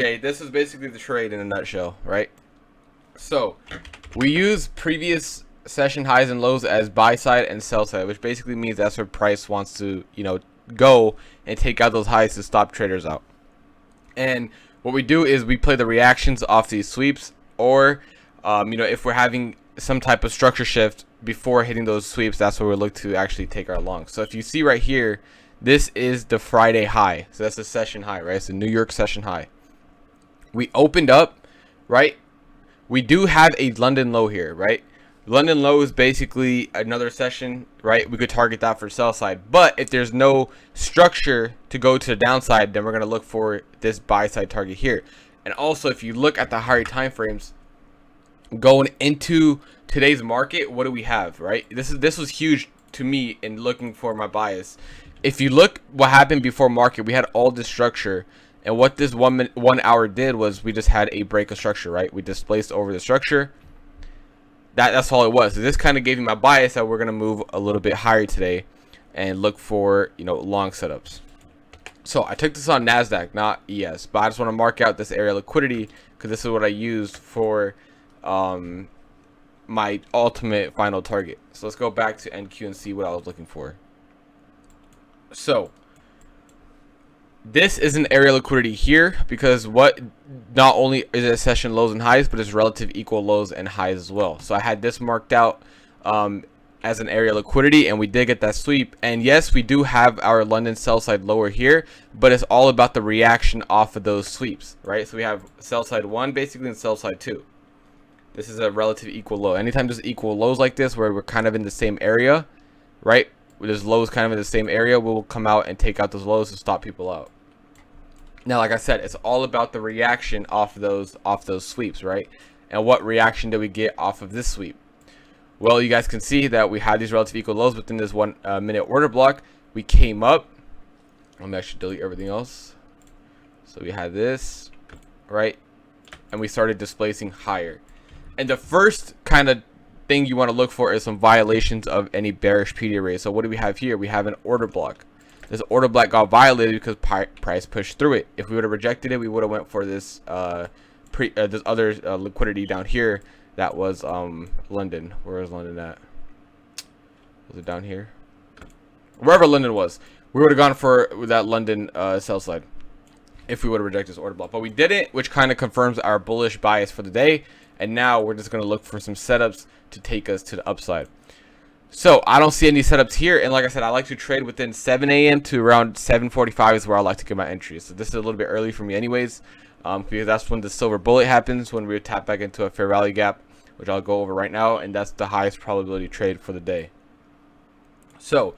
Okay, this is basically the trade in a nutshell, right? So, we use previous session highs and lows as buy side and sell side, which basically means that's where price wants to, go and take out those highs to stop traders out. And what we do is we play the reactions off these sweeps, or, if we're having some type of structure shift before hitting those sweeps, that's where we look to actually take our longs. So if you see right here, this is the Friday high. So that's the session high, right? It's the New York session high. We opened up, right? We do have a London low here, right? London low is basically another session, right? We could target that for sell side. But if there's no structure to go to the downside, then we're going to look for this buy side target here. And also, if you look at the higher time frames going into today's market, what do we have, right? This was huge to me in looking for my bias. If you look what happened before market, we had all this structure. And what this 1 hour did was we just had a break of structure, right? We displaced over the structure. That's all it was. So this kind of gave me my bias that we're going to move a little bit higher today and look for, long setups. So I took this on NASDAQ, not ES, but I just want to mark out this area of liquidity because this is what I used for my ultimate final target. So let's go back to NQ and see what I was looking for. So this is an area liquidity here because what not only is it session lows and highs, but it's relative equal lows and highs as well. So I had this marked out as an area liquidity, and we did get that sweep. And yes, we do have our London sell side lower here, but it's all about the reaction off of those sweeps, right? So we have sell side 1 basically and sell side 2. This is a relative equal low. Anytime there's equal lows like this where we're kind of in the same area, right? There's lows kind of in the same area, we'll come out and take out those lows to stop people out. Now, like I said, it's all about the reaction off those sweeps, right? And what reaction did we get off of this sweep? Well, you guys can see that we had these relative equal lows within this 1 minute order block. We came up. Let me actually delete everything else. So we had this, right? And we started displacing higher. And the first kind of thing you want to look for is some violations of any bearish PD array. So what do we have here? We have an order block. This order block got violated because price pushed through it. If we would have rejected it, we would have went for this this other liquidity down here. That was London. Where is London at? Was it down here? Wherever London was, we would have gone for that London sell side if we would have rejected this order block. But we didn't, which kind of confirms our bullish bias for the day. And now we're just going to look for some setups to take us to the upside. So I don't see any setups here, and like I said, I like to trade within 7 a.m. to around 7:45 is where I like to get my entries. So this is a little bit early for me anyways, because that's when the silver bullet happens, when we tap back into a fair value gap, which I'll go over right now, and that's the highest probability trade for the day. So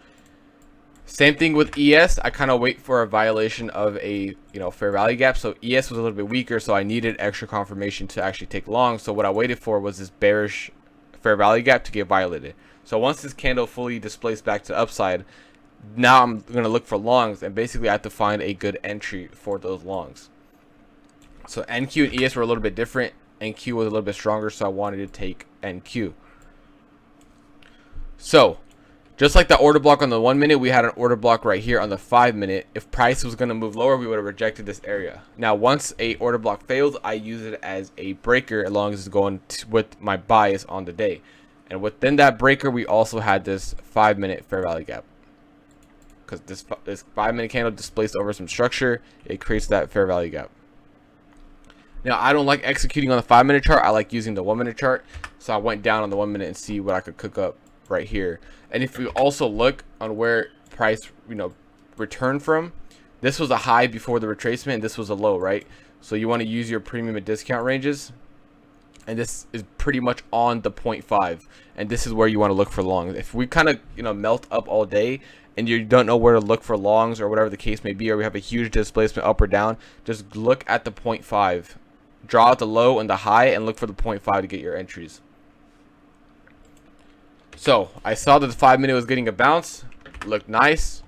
same thing with ES. I kind of wait for a violation of a fair value gap. So ES was a little bit weaker, so I needed extra confirmation to actually take long. So what I waited for was this bearish fair value gap to get violated. So once this candle fully displaced back to upside, now I'm going to look for longs, and basically I have to find a good entry for those longs. So NQ and ES were a little bit different. NQ was a little bit stronger, so I wanted to take NQ. So just like the order block on the 1 minute, we had an order block right here on the 5 minute. If price was going to move lower, we would have rejected this area. Now, once a order block fails, I use it as a breaker as long as it's going with my bias on the day. And within that breaker, we also had this 5 minute fair value gap. Because this 5 minute candle displaced over some structure, it creates that fair value gap. Now, I don't like executing on the 5 minute chart. I like using the 1 minute chart. So I went down on the 1 minute and see what I could cook up right here. And if we also look on where price, returned from, this was a high before the retracement, and this was a low, right? So you want to use your premium and discount ranges. And this is pretty much on the 0.5, and this is where you want to look for longs. If we kind of melt up all day and you don't know where to look for longs or whatever the case may be, or we have a huge displacement up or down, just look at the 0.5, draw out the low and the high, and look for the 0.5 to get your entries. So I saw that the 5 minute was getting a bounce, looked nice,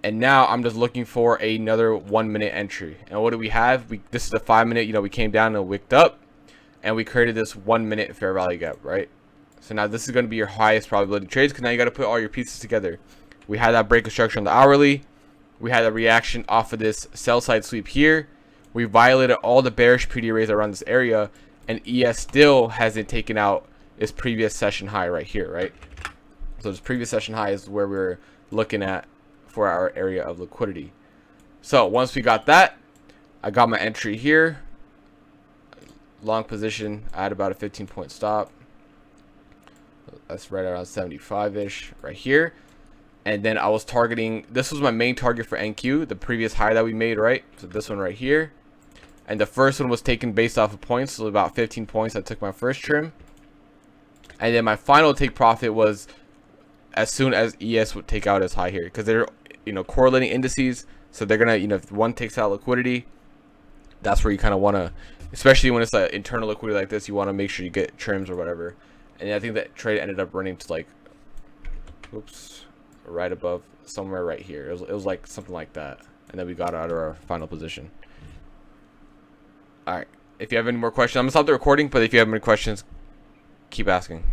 and now I'm just looking for another 1 minute entry. And what do we have? This is the 5 minute. We came down and wicked up, and we created this 1 minute fair value gap, right? So now this is going to be your highest probability trades, because now you got to put all your pieces together. We had that break of structure on the hourly. We had a reaction off of this sell side sweep here. we violated all the bearish PD arrays around this area, and ES still hasn't taken out its previous session high right here, right? So this previous session high is where we're looking at for our area of liquidity. So once we got that, I got my entry here. Long position. I had about a 15-point stop. That's right around 75-ish right here. And then I was targeting, this was my main target for NQ, the previous high that we made, right? So this one right here. And the first one was taken based off of points, so about 15 points. I took my first trim. And then my final take profit was as soon as ES would take out its high here, because they're, you know, correlating indices. So they're gonna, you know, if one takes out liquidity, that's where you kind of want to, especially when it's an internal liquidity like this, you want to make sure you get trims or whatever. And I think that trade ended up running to like, oops, right above, somewhere right here. It was like something like that. And then we got out of our final position. All right. If you have any more questions, I'm going to stop the recording, but if you have any questions, keep asking.